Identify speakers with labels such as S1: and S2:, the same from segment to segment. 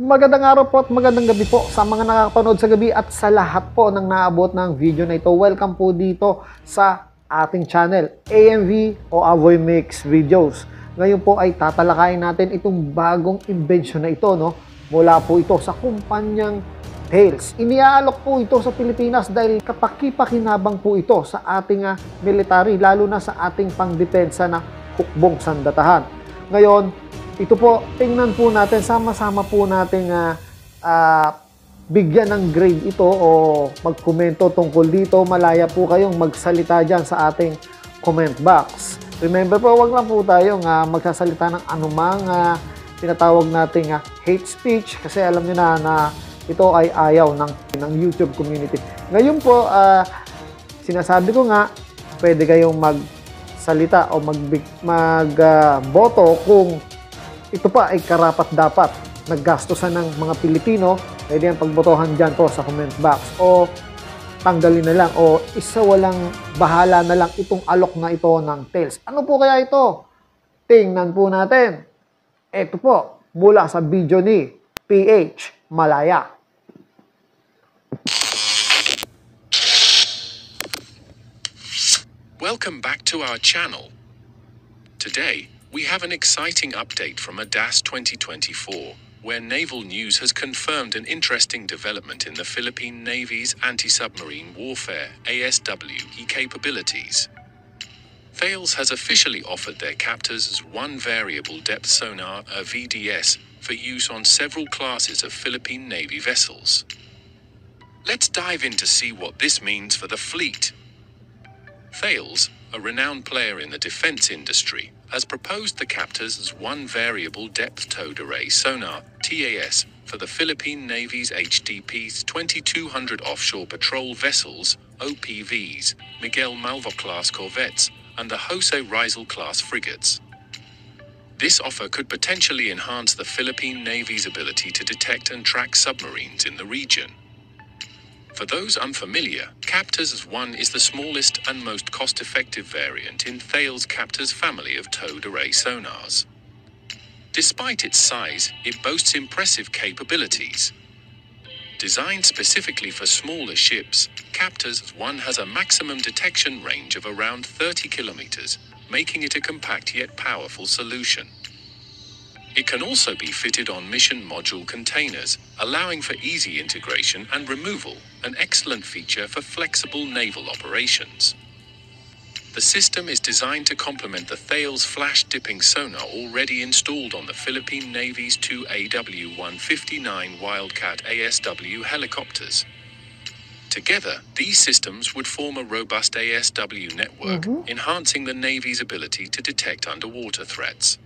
S1: Magandang araw po at magandang gabi po sa mga nakakapanood sa gabi at sa lahat po ng naabot ng video na ito. Welcome po dito sa ating channel, AMV o Avoy Mix Videos. Ngayon po ay tatalakayin natin itong bagong invention na ito, no? Mula po ito sa kumpanyang Thales. Iniaalok po ito sa Pilipinas dahil kapaki-pakinabang po ito sa ating military, lalo na sa ating pangdepensa na hukbong sandatahan. Ngayon, ito po, tingnan po natin, sama-sama po natin bigyan ng grade ito o magkomento tungkol dito. Malaya po kayong magsalita dyan sa ating comment box. Remember po, wag lang po tayong magsasalita ng anumang tinatawag nating hate speech kasi alam nyo na ito ay ayaw ng YouTube community. Ngayon po, sinasabi ko nga, pwede kayong magsalita o magboto kung ito pa ay karapat-dapat naggastusan ng mga Pilipino. Pwede yan pagbotohan dyan po sa comment box o tanggalin na lang o walang bahala na lang itong alok na ito ng Thales. Ano po kaya ito? Tingnan po natin. Ito po, mula sa video ni PH Malaya.
S2: Welcome back to our channel. Today, we have an exciting update from ADAS 2024, where Naval News has confirmed an interesting development in the Philippine Navy's anti-submarine warfare ASWE capabilities. Thales has officially offered their captors as one variable depth sonar, a VDS, for use on several classes of Philippine Navy vessels. Let's dive in to see what this means for the fleet. Thales, a renowned player in the defense industry, has proposed the captors as one variable depth towed array sonar, TAS, for the Philippine Navy's HDP's 2200 offshore patrol vessels, OPVs, Miguel Malvo-class corvettes, and the Jose Rizal-class frigates. This offer could potentially enhance the Philippine Navy's ability to detect and track submarines in the region. For those unfamiliar, Captors 1 is the smallest and most cost-effective variant in Thales' Captors family of towed array sonars. Despite its size, it boasts impressive capabilities. Designed specifically for smaller ships, Captors 1 has a maximum detection range of around 30 kilometers, making it a compact yet powerful solution. It can also be fitted on mission module containers, allowing for easy integration and removal, an excellent feature for flexible naval operations. The system is designed to complement the Thales flash dipping sonar already installed on the Philippine Navy's two AW-159 Wildcat ASW helicopters. Together, these systems would form a robust ASW network, enhancing the Navy's ability to detect underwater threats.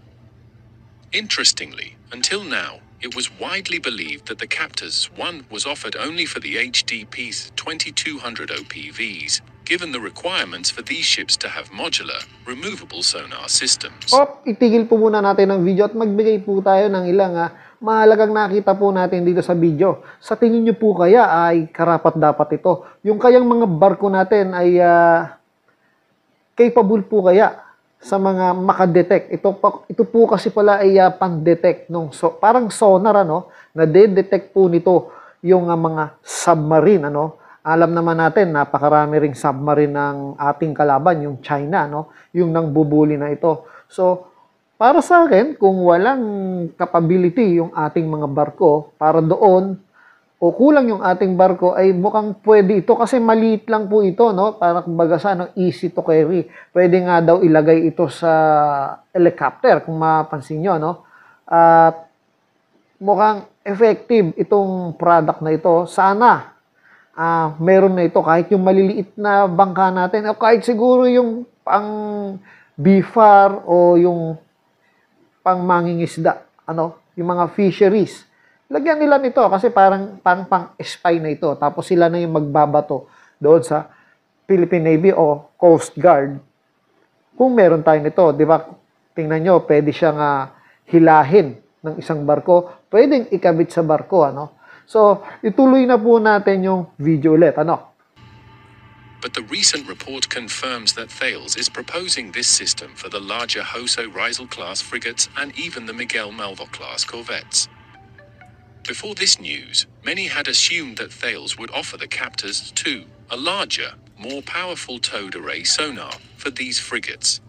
S2: Interestingly, until now, it was widely believed that the Captors 1 was offered only for the HDP's 2200 OPVs, given the requirements for these ships to have modular, removable sonar systems.
S1: Itigil po muna natin ang video at magbigay po tayo ng ilang mahalagang nakita po natin dito sa video. Sa tingin nyo po kaya ay karapat-dapat ito? Yung kayang mga barko natin ay capable po kaya sa mga makadetect? Ito po kasi pala ay pang-detect nung parang sonar na de-detect po nito yung mga submarine Alam naman natin napakarami ring submarine ng ating kalaban, yung China yung nangbubuli na ito. So para sa akin, kung walang capability yung ating mga barko para doon o kulang yung ating barko ay mukhang pwede ito kasi maliit lang po ito para kumbaga easy to carry. Pwede nga daw ilagay ito sa helicopter kung mapansin nyo at mukhang effective itong product na ito. Sana meron na ito kahit yung maliliit na bangka natin o kahit siguro yung pang BFAR o yung pang mangingisda, yung mga fisheries. Lagyan nila nito kasi parang pang-spy na ito. Tapos sila na yung magbabato doon sa Philippine Navy o Coast Guard. Kung meron tayo nito, di ba? Tingnan nyo, pwede siyang hilahin ng isang barko. Pwedeng ikabit sa barko, So, ituloy na po natin yung video ulit,
S2: But the recent report confirms that Thales is proposing this system for the larger Jose Rizal-class frigates and even the Miguel Malvo-class corvettes. Before this news, many had assumed that Thales would offer the captors too, a larger, more powerful towed array sonar for these frigates.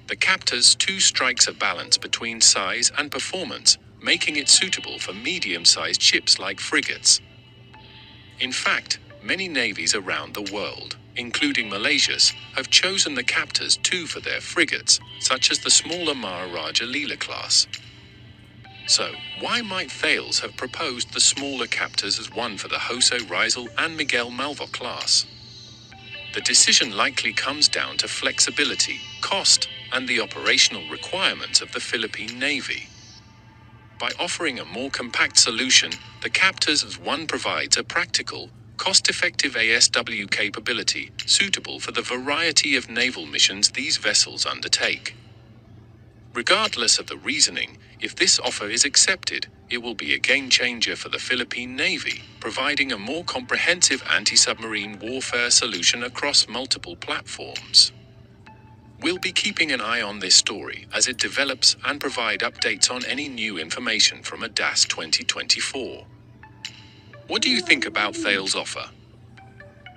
S2: The Captors 2 strikes a balance between size and performance, making it suitable for medium-sized ships like frigates. In fact, many navies around the world, including Malaysia's, have chosen the Captors 2 for their frigates, such as the smaller Maharaja Leela class. So, why might Thales have proposed the smaller Captors as one for the Jose Rizal and Miguel Malvo class? The decision likely comes down to flexibility, cost, and the operational requirements of the Philippine Navy. By offering a more compact solution, the Captors as one provides a practical, cost-effective ASW capability suitable for the variety of naval missions these vessels undertake. Regardless of the reasoning, if this offer is accepted, it will be a game-changer for the Philippine Navy, providing a more comprehensive anti-submarine warfare solution across multiple platforms. We'll be keeping an eye on this story as it develops and provide updates on any new information from ADAS 2024. What do you think about Thales' offer?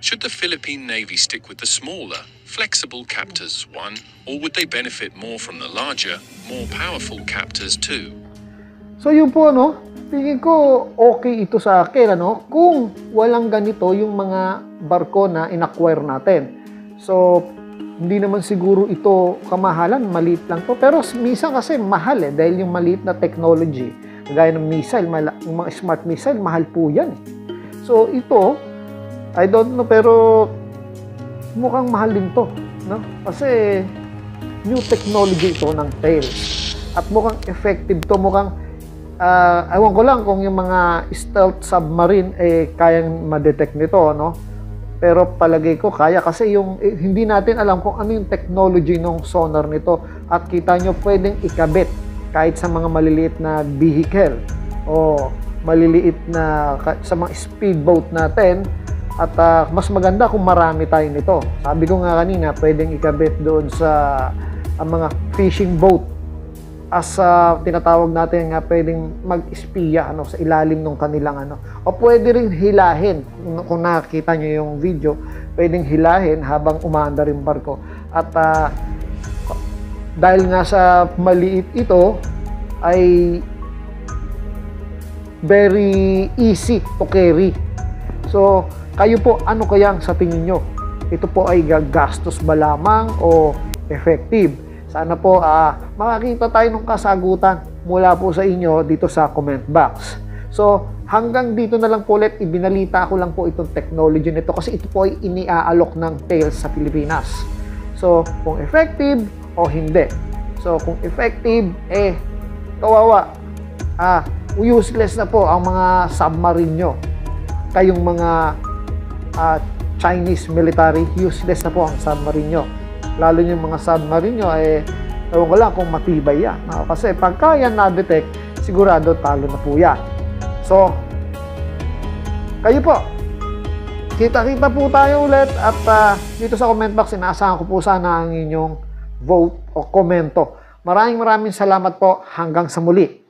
S2: Should the Philippine Navy stick with the smaller, flexible Captors 1, or would they benefit more from the larger, more powerful Captors 2?
S1: So yun po, tingin ko okay ito sa akin, kung walang ganito yung mga barko na in-acquire natin. So, hindi naman siguro ito kamahalan, maliit lang to. Pero minsan kasi mahal dahil yung maliit na technology, gaya ng missile, yung mga smart missile, mahal po yan. So, ito, I don't know, pero mukhang mahal din to, Kasi new technology ito ng Thales. At mukhang effective to, mukhang ewan ko lang kung yung mga stealth submarine kayang ma-detect nito, Pero palagay ko kaya kasi yung hindi natin alam kung ano yung technology ng sonar nito at kita nyo pwedeng ikabit kahit sa mga maliliit na vehicle o maliliit na sa mga speedboat natin. At mas maganda kung marami tayo nito. Sabi ko nga kanina, pwedeng ikabit doon sa mga fishing boat. As tinatawag natin nga, pwedeng mag-espiya sa ilalim ng kanilang O pwede rin hilahin. Kung nakikita nyo yung video, pwedeng hilahin habang umaandar yung barko. At dahil nga sa maliit ito, ay very easy to carry. So, kayo po, ano kaya sa tingin nyo? Ito po ay gagastos ba lamang o effective? Sana po makakita tayo ng kasagutan mula po sa inyo dito sa comment box. So, hanggang dito na lang po ulit, ibinalita ko lang po itong technology nito kasi ito po ay iniaalok ng Thales sa Pilipinas. So, kung effective o hindi. So, kung effective, kawawa. Useless na po ang mga submarine nyo. Kayong mga Chinese military, useless na po ang submarine nyo. Lalo yung mga submarine nyo, ewan ko lang kung matibay yan. Kasi pagka yan na-detect, sigurado talo na po yan. So, kayo po, kita-kita po tayo ulit at dito sa comment box, inaasahan ko po sana ang inyong vote o komento. Maraming salamat po. Hanggang sa muli.